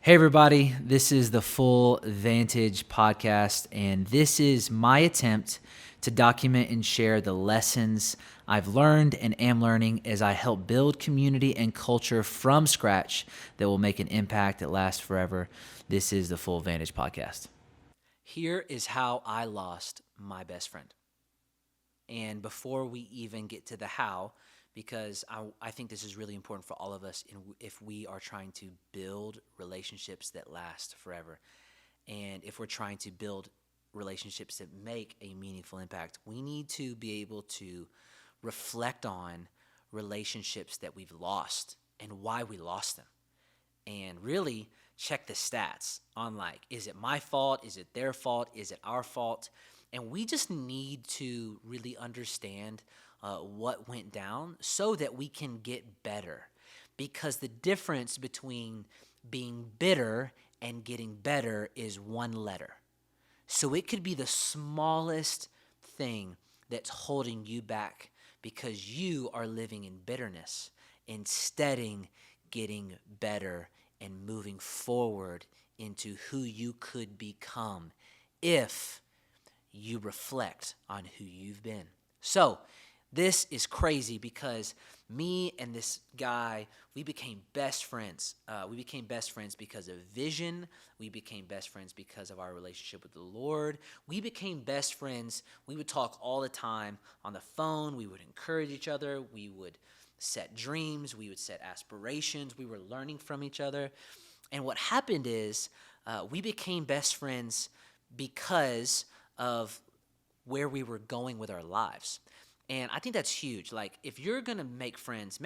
Hey, everybody, this is the Full Vantage podcast, and this is my attempt to document and share the lessons I've learned and am learning as I help build community and culture from scratch that will make an impact that lasts forever. This is the Full Vantage podcast. Here is how I lost my best friend. And before we even get to the how, because I think this is really important for all of us if we are trying to build relationships that last forever. And if we're trying to build relationships that make a meaningful impact, we need to be able to reflect on relationships that we've lost and why we lost them. And really check the stats on, like, is it my fault? Is it their fault? Is it our fault? And we just need to really understand what went down so that we can get better. Because the difference between being bitter and getting better is one letter. So it could be the smallest thing that's holding you back because you are living in bitterness instead of getting better and moving forward into who you could become if you reflect on who you've been. So this is crazy because me and this guy, we became best friends. We became best friends because of vision. We became best friends because of our relationship with the Lord. We became best friends. We would talk all the time on the phone. We would encourage each other. We would set dreams. We would set aspirations. We were learning from each other. And what happened is we became best friends because of where we were going with our lives. And I think that's huge. Like, if you're going to make friends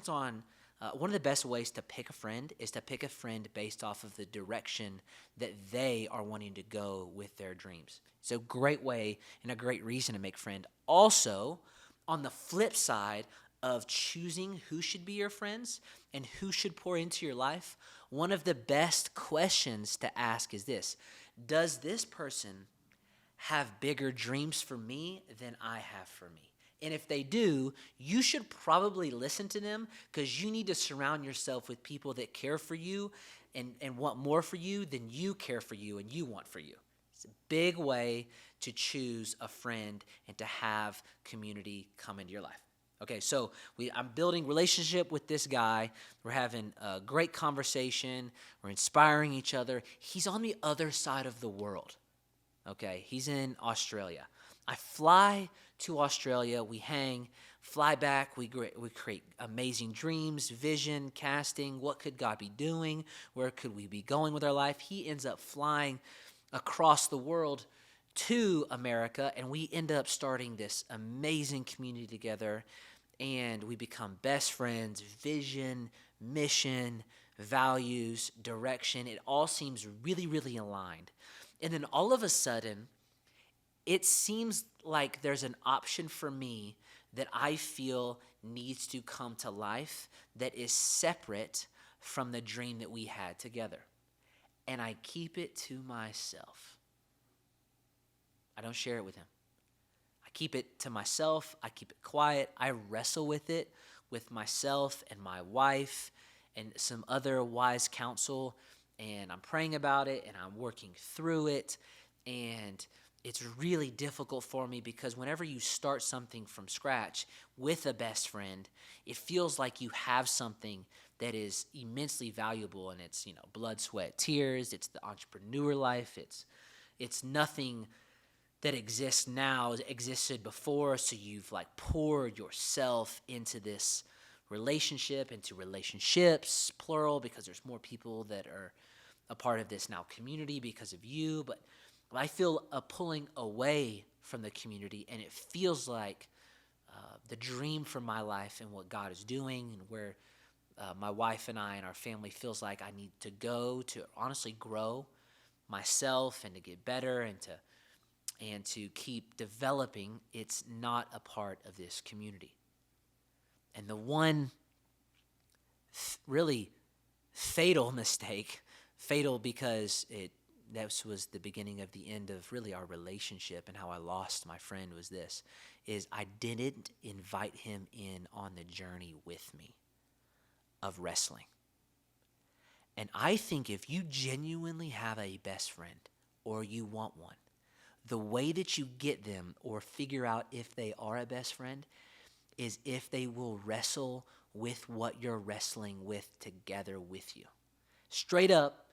on one of the best ways to pick a friend is to pick a friend based off of the direction that they are wanting to go with their dreams. It's a great way and a great reason to make friend. Also, on the flip side of choosing who should be your friends and who should pour into your life, one of the best questions to ask is this: does this person have bigger dreams for me than I have for me? And if they do, you should probably listen to them, because you need to surround yourself with people that care for you and want more for you than you care for you and you want for you. It's a big way to choose a friend and to have community come into your life. Okay, so I'm building relationship with this guy. We're having a great conversation. We're inspiring each other. He's on the other side of the world. Okay, he's in Australia. I fly to Australia. We hang, fly back. We create amazing dreams, vision, casting. What could God be doing? Where could we be going with our life? He ends up flying across the world to America, and we end up starting this amazing community together, and we become best friends. Vision, mission, values, direction, it all seems really, really aligned. And then all of a sudden, it seems like there's an option for me that I feel needs to come to life that is separate from the dream that we had together. And I keep it to myself. I don't share it with him. I keep it to myself. I keep it quiet. I wrestle with it with myself and my wife and some other wise counsel. And I'm praying about it and I'm working through it. And it's really difficult for me because whenever you start something from scratch with a best friend, it feels like you have something that is immensely valuable, and it's, blood, sweat, tears. It's the entrepreneur life. It's nothing that exists now existed before. So you've poured yourself into this relationship, into relationships, plural, because there's more people that are a part of this now community because of you. But I feel a pulling away from the community, and it feels like the dream for my life and what God is doing and where my wife and I and our family feels like I need to go to honestly grow myself and to get better and to keep developing. It's not a part of this community. And the one really fatal mistake, fatal because that was the beginning of the end of really our relationship and how I lost my friend, was this, is I didn't invite him in on the journey with me of wrestling. And I think if you genuinely have a best friend or you want one, the way that you get them or figure out if they are a best friend is if they will wrestle with what you're wrestling with together with you. Straight up,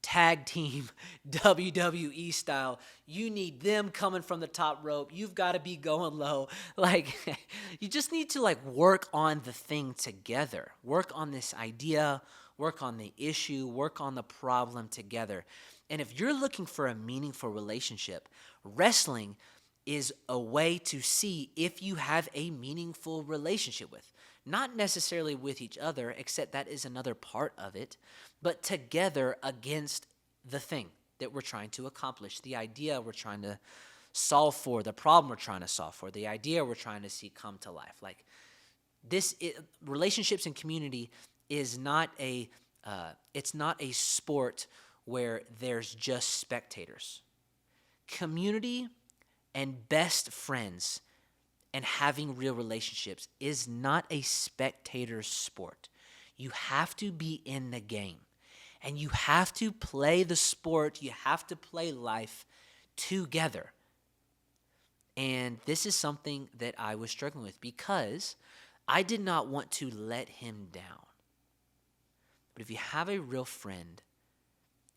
tag team, WWE style. You need them coming from the top rope. You've got to be going low. Like, you just need to work on the thing together. Work on this idea, work on the issue, work on the problem together. And if you're looking for a meaningful relationship, wrestling is a way to see if you have a meaningful relationship with. Not necessarily with each other, except that is another part of it, but together against the thing that we're trying to accomplish, the idea we're trying to solve for, the problem we're trying to solve for, the idea we're trying to see come to life. Relationships and community is not it's not a sport where there's just spectators. Community and best friends and having real relationships is not a spectator sport. You have to be in the game, and you have to play the sport, you have to play life together. And this is something that I was struggling with because I did not want to let him down. But if you have a real friend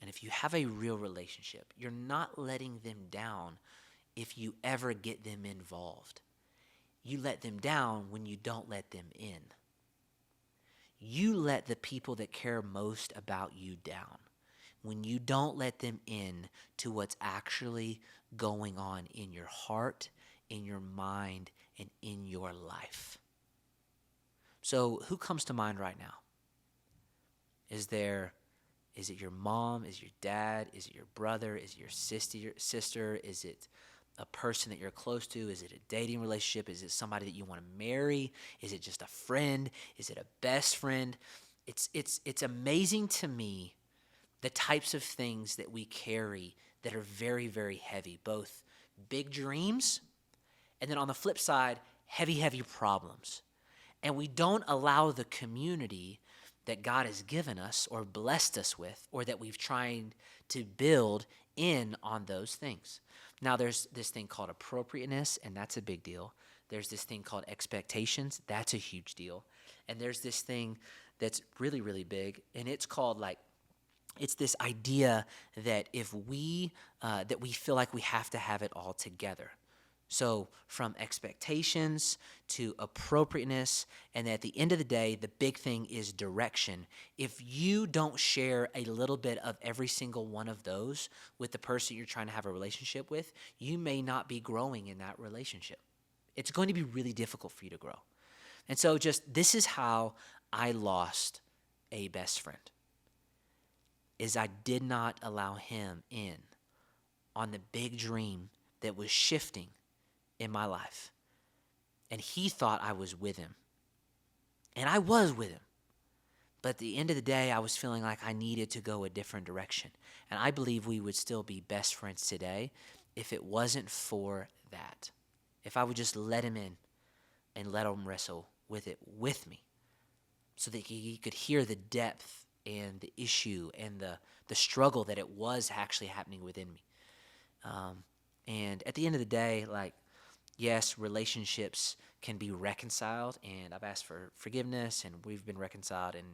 and if you have a real relationship, you're not letting them down if you ever get them involved. You let them down when you don't let them in. You let the people that care most about you down when you don't let them in to what's actually going on in your heart, in your mind, and in your life. So who comes to mind right now? Is it your mom? Is it your dad? Is it your brother? Is it your sister? Is it a person that you're close to? Is it a dating relationship? Is it somebody that you want to marry? Is it just a friend? Is it a best friend? It's amazing to me the types of things that we carry that are very, very heavy, both big dreams and then on the flip side, heavy, heavy problems. And we don't allow the community that God has given us or blessed us with or that we've tried to build in on those things. Now, there's this thing called appropriateness, and that's a big deal. There's this thing called expectations. That's a huge deal. And there's this thing that's really, really big, and it's called it's this idea that if we feel like we have to have it all together. So from expectations to appropriateness, and at the end of the day, the big thing is direction. If you don't share a little bit of every single one of those with the person you're trying to have a relationship with, you may not be growing in that relationship. It's going to be really difficult for you to grow. And so this is how I lost a best friend, is I did not allow him in on the big dream that was shifting in my life. And he thought I was with him. And I was with him. But at the end of the day, I was feeling like I needed to go a different direction. And I believe we would still be best friends today if it wasn't for that. If I would just let him in and let him wrestle with it with me so that he could hear the depth and the issue and the struggle that it was actually happening within me. And at the end of the day, yes, relationships can be reconciled, and I've asked for forgiveness, and we've been reconciled, and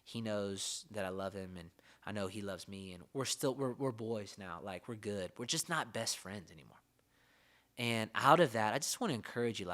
he knows that I love him, and I know he loves me, and we're boys now. We're good. We're just not best friends anymore. And out of that, I just want to encourage you,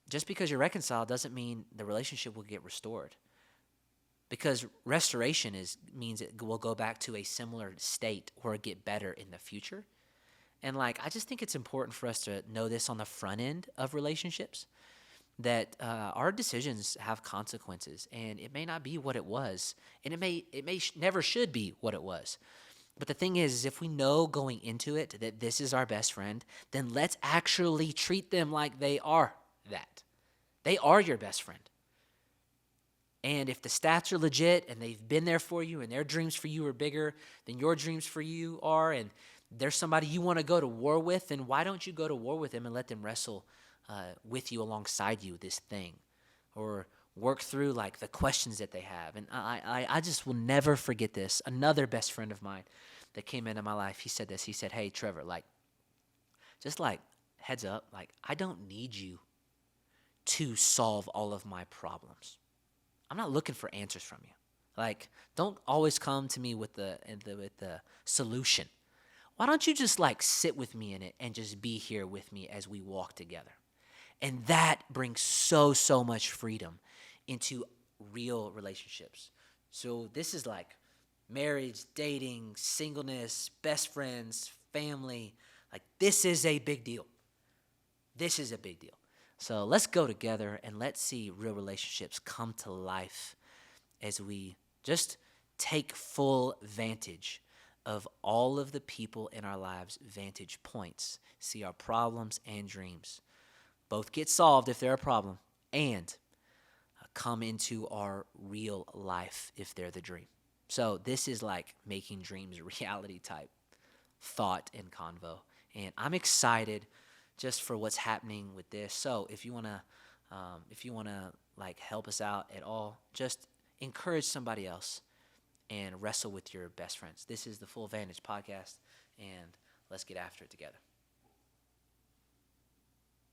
just because you're reconciled doesn't mean the relationship will get restored. Because restoration means it will go back to a similar state or get better in the future. And I just think it's important for us to know this on the front end of relationships, that our decisions have consequences, and it may not be what it was, and it never should be what it was. But the thing is if we know going into it that this is our best friend, then let's actually treat them like they are that. They are your best friend. And if the stats are legit and they've been there for you and their dreams for you are bigger than your dreams for you are, and there's somebody you want to go to war with, then why don't you go to war with them and let them wrestle with you alongside you, this thing? Or work through like the questions that they have. And I just will never forget this. Another best friend of mine that came into my life, he said this. He said, "Hey, Trevor, like, just like heads up, like I don't need you to solve all of my problems. I'm not looking for answers from you. Like, don't always come to me with the solution. Why don't you just like sit with me in it and just be here with me as we walk together?" And that brings so much freedom into real relationships. So this is like marriage, dating, singleness, best friends, family. Like, this is a big deal. This is a big deal. So let's go together and let's see real relationships come to life as we just take full vantage of all of the people in our lives' vantage points, see our problems and dreams. Both get solved if they're a problem, and come into our real life if they're the dream. So this is like making dreams reality type thought and convo. And I'm excited just for what's happening with this. So if you wanna like help us out at all, just encourage somebody else and wrestle with your best friends. This is the Full Vantage podcast, and let's get after it together.